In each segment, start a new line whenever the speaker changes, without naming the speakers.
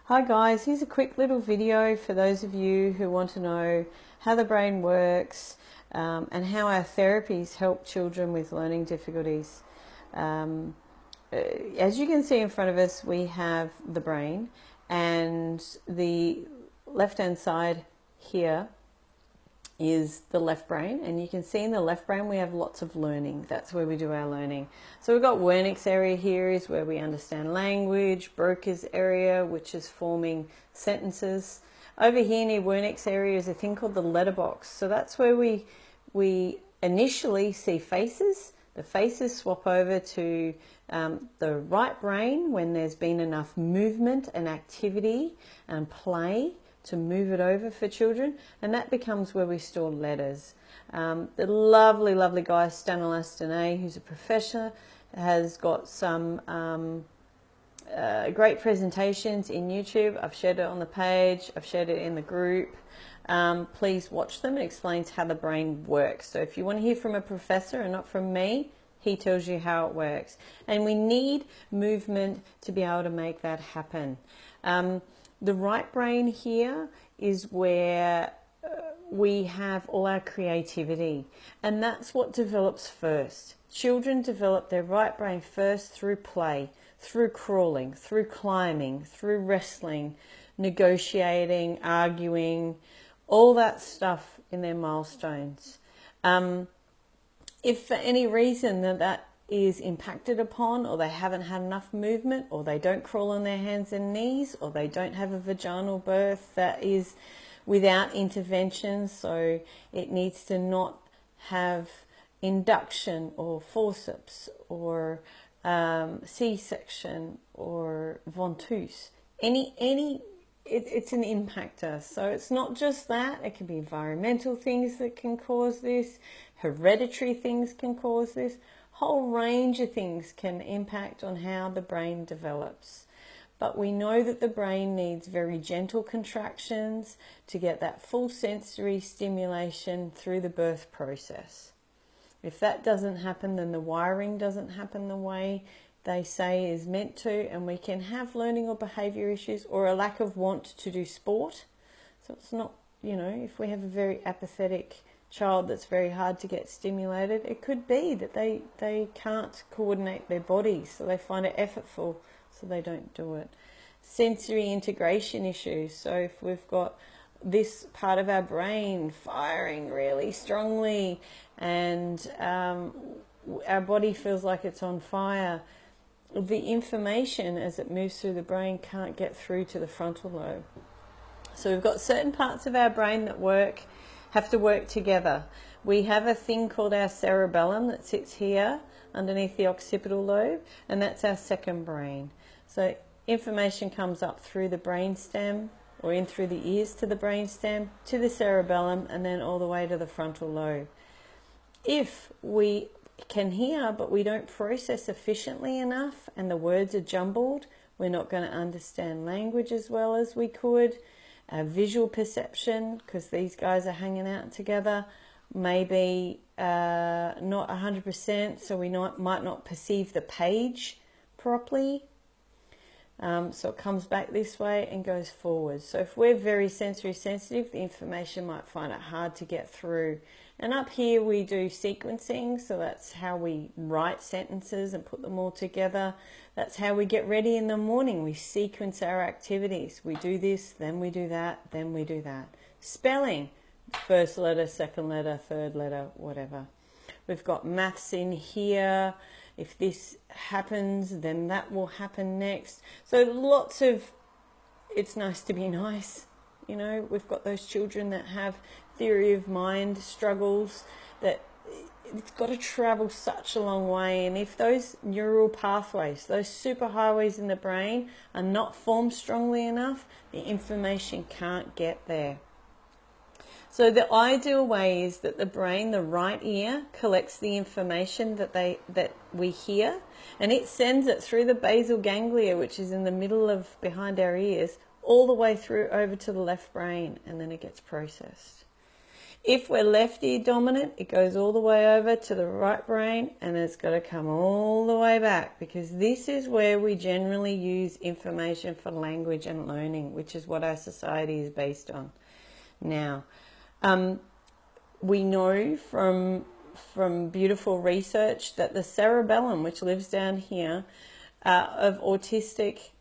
Hi guys, here's a quick little video for those of you who want to know how the brain works and how our therapies help children with learning difficulties. As you can see in front of us, we have the brain, and the left hand side here is the left brain, and you can see in the left brain we have lots of learning. That's where we do our learning. So we've got Wernicke's area here is where we understand language, Broca's area, which is forming sentences. Over here near Wernicke's area is a thing called the letterbox. So that's where we initially see faces. The faces swap over to the right brain when there's been enough movement and activity and play to move it over for children, and that becomes where we store letters. The lovely guy Stanislas Denet, who's a professor, has got some great presentations in YouTube. I've shared it on the page, I've shared it in the group. Please watch them. It explains how the brain works. So if you want to hear from a professor and not from me, he tells you how it works. And we need movement to be able to make that happen. The right brain here is where we have all our creativity, and that's what develops first. Children develop their right brain first through play, through crawling, through climbing, through wrestling, negotiating, arguing, all that stuff in their milestones. If for any reason that is impacted upon, or they haven't had enough movement, or they don't crawl on their hands and knees, or they don't have a vaginal birth that is without intervention, so it needs to not have induction or forceps or C-section or ventouse, it's an impactor. So it's not just that, it can be environmental things that can cause this, hereditary things can cause this. Whole range of things can impact on how the brain develops. But we know that the brain needs very gentle contractions to get that full sensory stimulation through the birth process. If that doesn't happen, then the wiring doesn't happen the way they say is meant to, and we can have learning or behavior issues or a lack of want to do sport. So it's not, if we have a very apathetic child that's very hard to get stimulated, it could be that they can't coordinate their bodies, so they find it effortful, so they don't do it. Sensory integration issues. So if we've got this part of our brain firing really strongly and our body feels like it's on fire, the information as it moves through the brain can't get through to the frontal lobe. So we've got certain parts of our brain that have to work together. We have a thing called our cerebellum that sits here underneath the occipital lobe, and that's our second brain. So information comes up through the brainstem, or in through the ears to the brainstem, to the cerebellum, and then all the way to the frontal lobe. If we can hear but we don't process efficiently enough and the words are jumbled, we're not going to understand language as well as we could. Visual perception, because these guys are hanging out together, maybe not 100%, so we might not perceive the page properly. So it comes back this way and goes forward. So if we're very sensory sensitive, the information might find it hard to get through. And up here we do sequencing, so that's how we write sentences and put them all together. That's how we get ready in the morning. We sequence our activities. We do this, then we do that, then we do that. Spelling, first letter, second letter, third letter, whatever. We've got maths in here. If this happens, then that will happen next. So lots of, it's nice to be nice. We've got those children that have theory of mind struggles, that it's got to travel such a long way, and if those neural pathways, those superhighways in the brain are not formed strongly enough, the information can't get there. So the ideal way is that the brain, the right ear, collects the information that we hear, and it sends it through the basal ganglia, which is in the middle of behind our ears, all the way through over to the left brain, and then it gets processed. If we're lefty dominant, it goes all the way over to the right brain, and it's got to come all the way back, because this is where we generally use information for language and learning, which is what our society is based on. Now, we know from beautiful research that the cerebellum, which lives down here, of autistic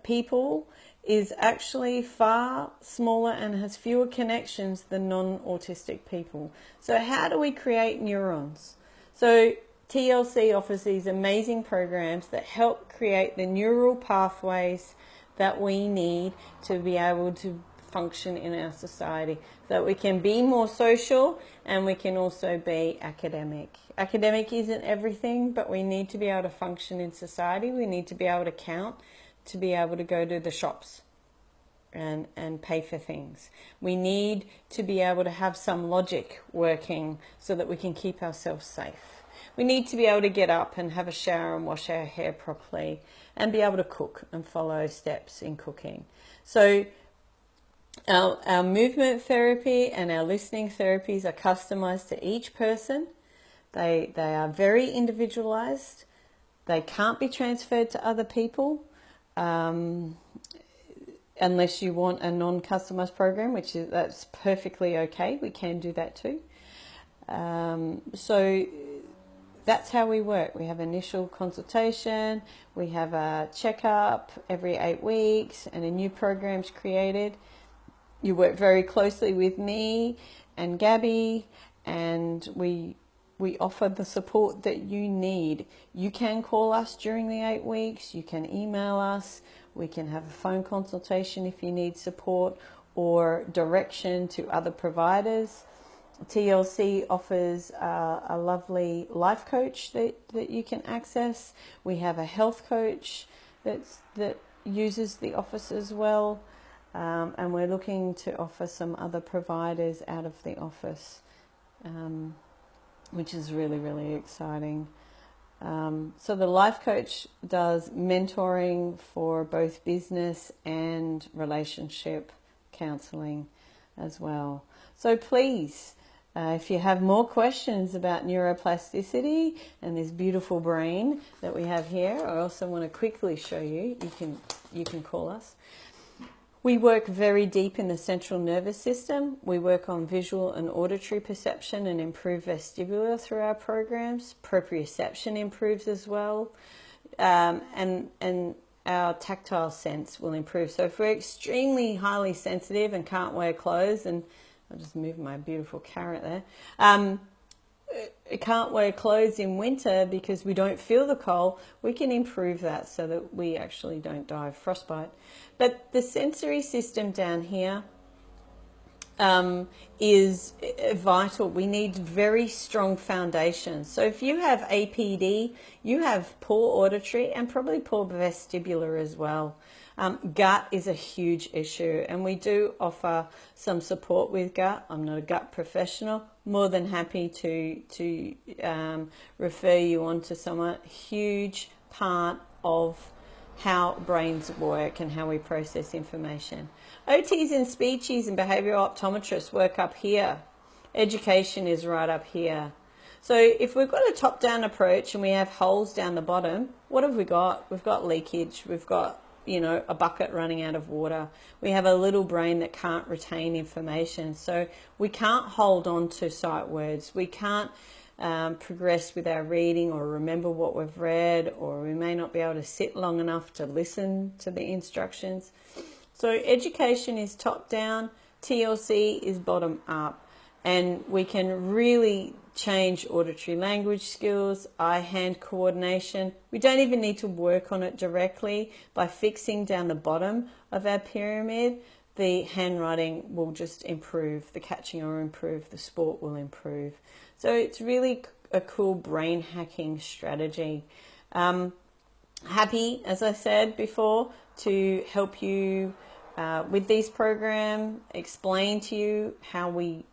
people is actually far smaller and has fewer connections than non-autistic people. So how do we create neurons? So TLC offers these amazing programs that help create the neural pathways that we need to be able to function in our society, so that we can be more social and we can also be academic. Academic isn't everything, but we need to be able to function in society. We need to be able to count, to be able to go to the shops and pay for things. We need to be able to have some logic working so that we can keep ourselves safe. We need to be able to get up and have a shower and wash our hair properly and be able to cook and follow steps in cooking. So our movement therapy and our listening therapies are customized to each person. They are very individualized. They can't be transferred to other people unless you want a non-customized program, that's perfectly okay. We can do that too. So that's how we work. We have initial consultation, we have a checkup every 8 weeks, and a new program's created. You work very closely with me and Gabby, and we offer the support that you need. You can call us during the 8 weeks, you can email us, we can have a phone consultation if you need support or direction to other providers. TLC offers a lovely life coach that you can access. We have a health coach that uses the office as well. And we're looking to offer some other providers out of the office, which is really, really exciting. So the life coach does mentoring for both business and relationship counseling as well. So please, if you have more questions about neuroplasticity and this beautiful brain that we have here, I also want to quickly show you. You can call us. We work very deep in the central nervous system. We work on visual and auditory perception and improve vestibular through our programs. Proprioception improves as well. And our tactile sense will improve. So if we're extremely highly sensitive and can't wear clothes, and I'll just move my beautiful carrot there, can't wear clothes in winter because we don't feel the cold, we can improve that so that we actually don't die of frostbite. But the sensory system down here is vital. We need very strong foundations. So if you have APD, you have poor auditory and probably poor vestibular as well. Gut is a huge issue, and we do offer some support with gut. I'm not a gut professional. More than happy to refer you on to someone. Huge part of how brains work and how we process information. OTs and speeches and behavioural optometrists work up here. Education is right up here. So if we've got a top-down approach and we have holes down the bottom, what have we got? We've got leakage. We've got, a bucket running out of water. We have a little brain that can't retain information. So we can't hold on to sight words. We can't progress with our reading or remember what we've read, or we may not be able to sit long enough to listen to the instructions. So education is top down, TLC is bottom up, and we can really change auditory language skills, eye-hand coordination. We don't even need to work on it directly. By fixing down the bottom of our pyramid, the handwriting will just improve, the catching will improve, the sport will improve. So it's really a cool brain hacking strategy. Happy, as I said before, to help you with these programs, explain to you how we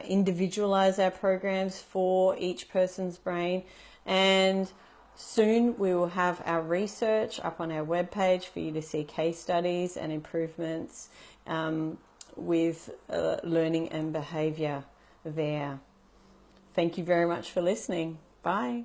individualize our programs for each person's brain, and soon we will have our research up on our webpage for you to see case studies and improvements. with learning and behaviour there. Thank you very much for listening. Bye.